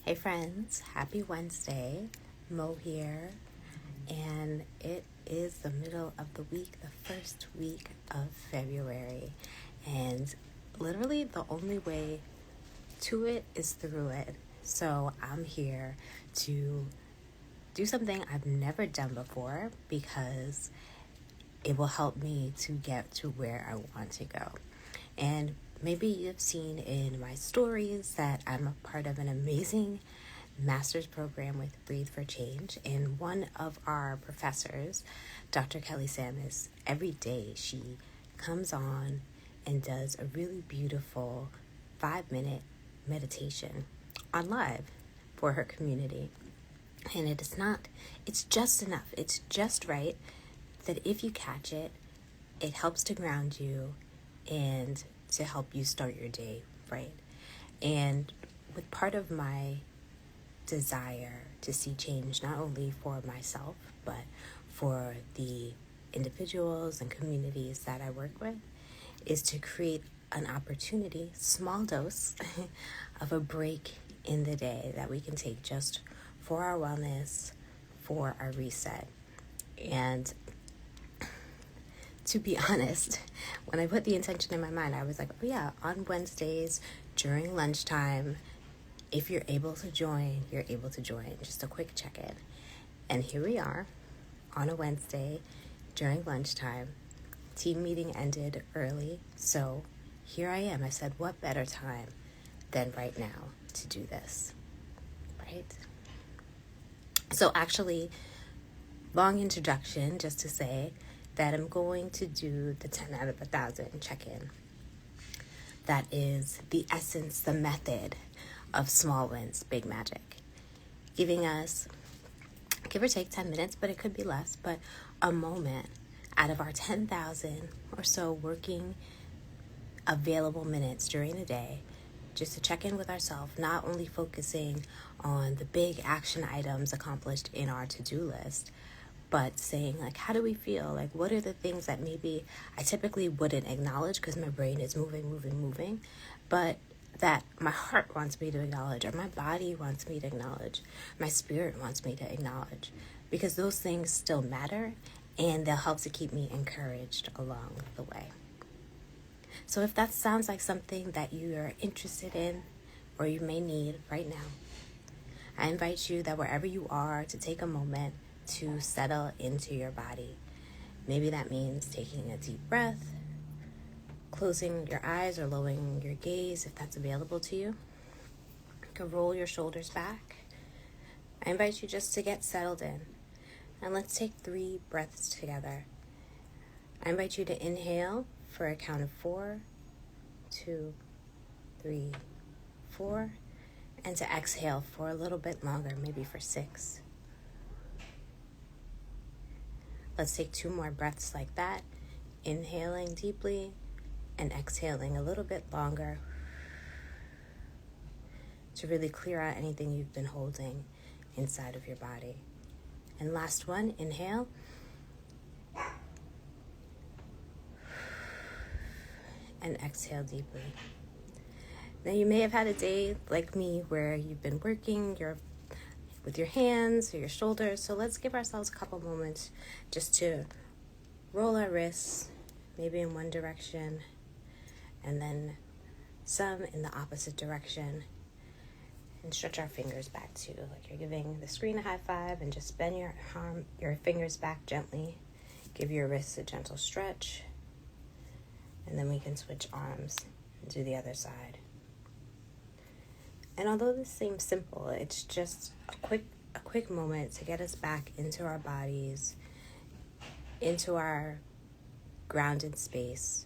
Hey friends, happy Wednesday. Mo here, and it is the middle of the week, the first week of February, and literally the only way to it is through it. So I'm here to do something I've never done before because it will help me to get to where I want to go. And maybe you've seen in my stories that I'm a part of an amazing master's program with Breathe for Change. And one of our professors, Dr. Kelly Samus, every day she comes on and does a really beautiful 5-minute meditation on live for her community. And it's just enough, it's just right that if you catch it, it helps to ground you and to help you start your day right. And with part of my desire to see change, not only for myself, but for the individuals and communities that I work with, is to create an opportunity, small dose, of a break in the day that we can take just for our wellness, for our reset. And to be honest, when I put the intention in my mind, I was like, oh yeah, on Wednesdays during lunchtime, if you're able to join, you're able to join. Just a quick check-in. And here we are on a Wednesday during lunchtime. Team meeting ended early, so here I am. I said, what better time than right now to do this, right? So actually, long introduction just to say that I'm going to do the 10 out of 1,000 check-in. That is the essence, the method of small wins, big magic. Giving us, give or take 10 minutes, but it could be less, but a moment out of our 10,000 or so working available minutes during the day, just to check in with ourselves, not only focusing on the big action items accomplished in our to-do list, but saying, like, how do we feel? Like, what are the things that maybe I typically wouldn't acknowledge because my brain is moving, but that my heart wants me to acknowledge, or my body wants me to acknowledge, my spirit wants me to acknowledge, because those things still matter, and they'll help to keep me encouraged along the way. So if that sounds like something that you are interested in, or you may need right now, I invite you that wherever you are to take a moment to settle into your body. Maybe that means taking a deep breath, closing your eyes or lowering your gaze if that's available to you. You can roll your shoulders back. I invite you just to get settled in. And let's take 3 breaths together. I invite you to inhale for a count of 4, 2, 3, 4, and to exhale for a little bit longer, maybe for 6. Let's take 2 more breaths like that, inhaling deeply and exhaling a little bit longer to really clear out anything you've been holding inside of your body. And last one, inhale. And exhale deeply. Now you may have had a day like me where you've been working with your hands or your shoulders, so let's give ourselves a couple moments just to roll our wrists, maybe in one direction, and then some in the opposite direction, and stretch our fingers back too, like you're giving the screen a high five, and just bend your fingers back gently. Give your wrists a gentle stretch, and then we can switch arms and do the other side. And although this seems simple, it's just a quick moment to get us back into our bodies, into our grounded space,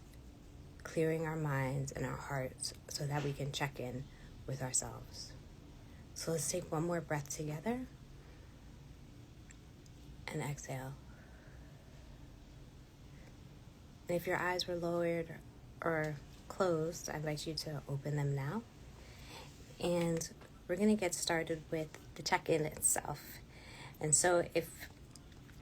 clearing our minds and our hearts so that we can check in with ourselves. So let's take one more breath together and exhale. And if your eyes were lowered or closed, I invite you to open them now. And we're going to get started with the check-in itself. And so if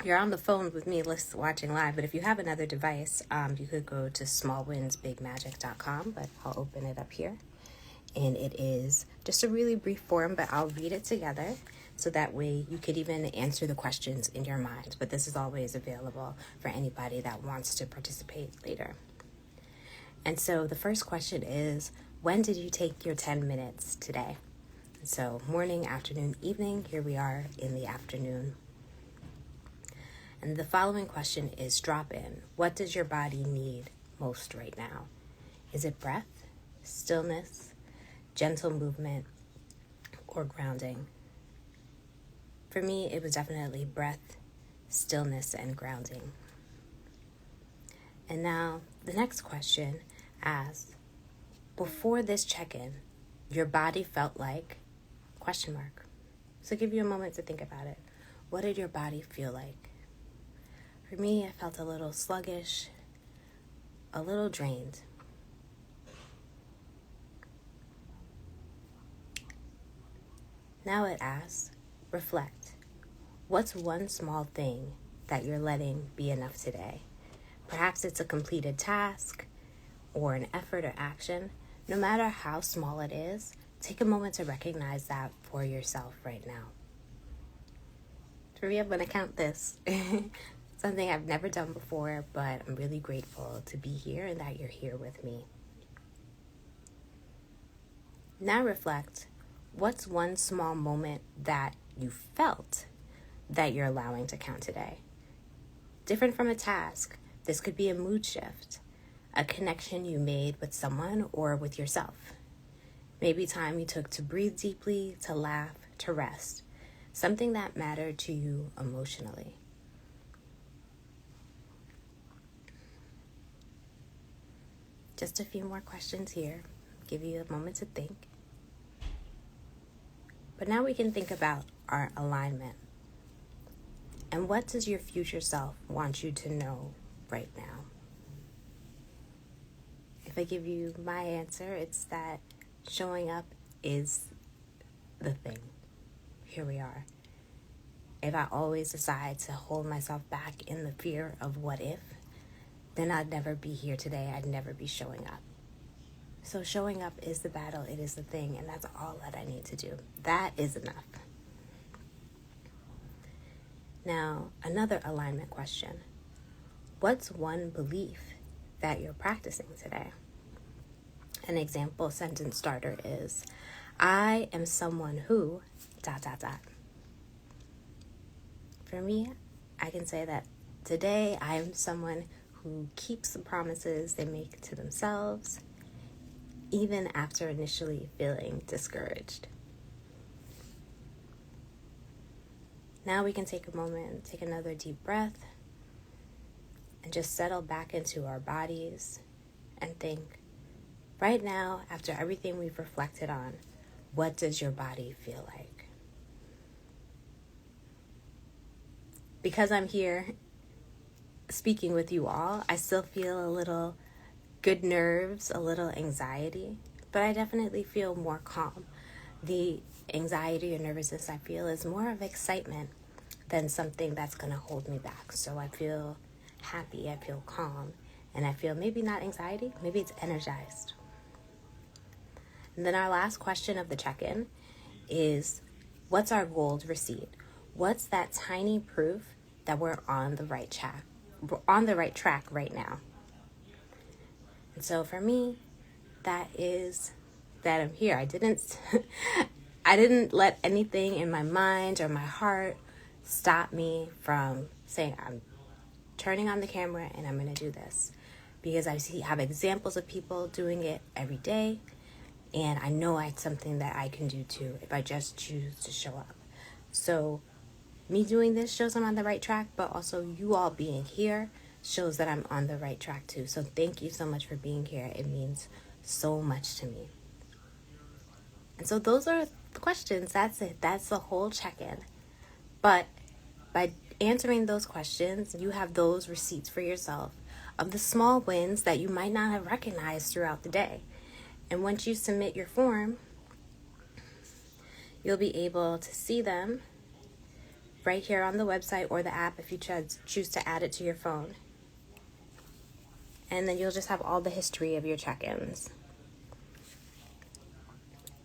you're on the phone with me watching live, but if you have another device, you could go to smallwinsbigmagic.com, but I'll open it up here. And it is just a really brief form, but I'll read it together so that way you could even answer the questions in your mind. But this is always available for anybody that wants to participate later. And so the first question is, when did you take your 10 minutes today? So morning, afternoon, evening, here we are in the afternoon. And the following question is drop in. What does your body need most right now? Is it breath, stillness, gentle movement, or grounding? For me, it was definitely breath, stillness, and grounding. And now the next question asks, before this check-in, your body felt like ? So give you a moment to think about it. What did your body feel like? For me, I felt a little sluggish, a little drained. Now it asks, reflect. What's one small thing that you're letting be enough today? Perhaps it's a completed task or an effort or action. No matter how small it is, take a moment to recognize that for yourself right now. For me, I'm going to count this. Something I've never done before, but I'm really grateful to be here and that you're here with me. Now reflect, what's one small moment that you felt that you're allowing to count today? Different from a task, this could be a mood shift, a connection you made with someone or with yourself. Maybe time you took to breathe deeply, to laugh, to rest, something that mattered to you emotionally. Just a few more questions here, give you a moment to think. But now we can think about our alignment. And what does your future self want you to know right now? If I give you my answer, it's that showing up is the thing. Here we are. If I always decide to hold myself back in the fear of what if, then I'd never be here today. I'd never be showing up. So showing up is the battle. It is the thing. And that's all that I need to do. That is enough. Now, another alignment question. What's one belief that you're practicing today? An example sentence starter is, I am someone who ... For me, I can say that today I am someone who keeps the promises they make to themselves, even after initially feeling discouraged. Now we can take a moment, take another deep breath, and just settle back into our bodies and think, right now, after everything we've reflected on, what does your body feel like? Because I'm here speaking with you all, I still feel a little good nerves, a little anxiety, but I definitely feel more calm. The anxiety or nervousness I feel is more of excitement than something that's going to hold me back. So I feel happy, I feel calm, and I feel maybe not anxiety, maybe it's energized. And then our last question of the check-in is, what's our gold receipt? What's that tiny proof that we're on the right track? We're on the right track right now. And so for me, that is that I'm here. I didn't let anything in my mind or my heart stop me from saying, I'm turning on the camera and I'm going to do this. Because I have examples of people doing it every day. And I know it's something that I can do too if I just choose to show up. So me doing this shows I'm on the right track, but also you all being here shows that I'm on the right track too. So thank you so much for being here. It means so much to me. And so those are the questions. That's it. That's the whole check-in. But by answering those questions, you have those receipts for yourself of the small wins that you might not have recognized throughout the day. And once you submit your form, you'll be able to see them right here on the website or the app if you choose to add it to your phone. And then you'll just have all the history of your check-ins.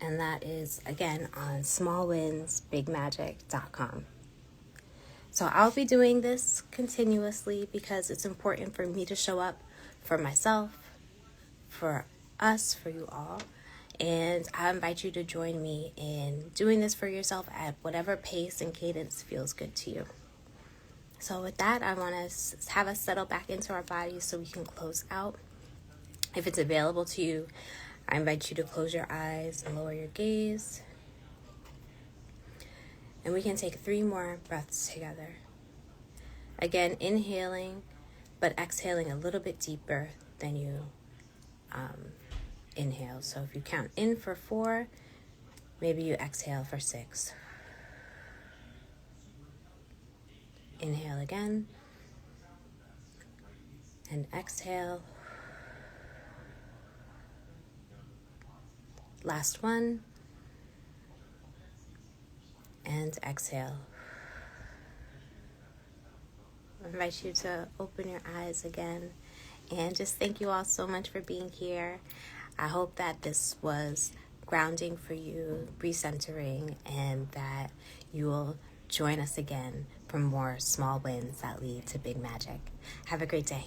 And that is, again, on smallwinsbigmagic.com. So I'll be doing this continuously because it's important for me to show up for myself, for us, for you all. And I invite you to join me in doing this for yourself at whatever pace and cadence feels good to you. So with that, I want to have us settle back into our bodies so we can close out. If it's available to you, I invite you to close your eyes and lower your gaze. And we can take 3 more breaths together. Again, inhaling, but exhaling a little bit deeper than you inhale. So if you count in for 4, maybe you exhale for 6. Inhale again. And exhale. Last one. And exhale. I invite you to open your eyes again. And just thank you all so much for being here. I hope that this was grounding for you, recentering, and that you will join us again for more small wins that lead to big magic. Have a great day.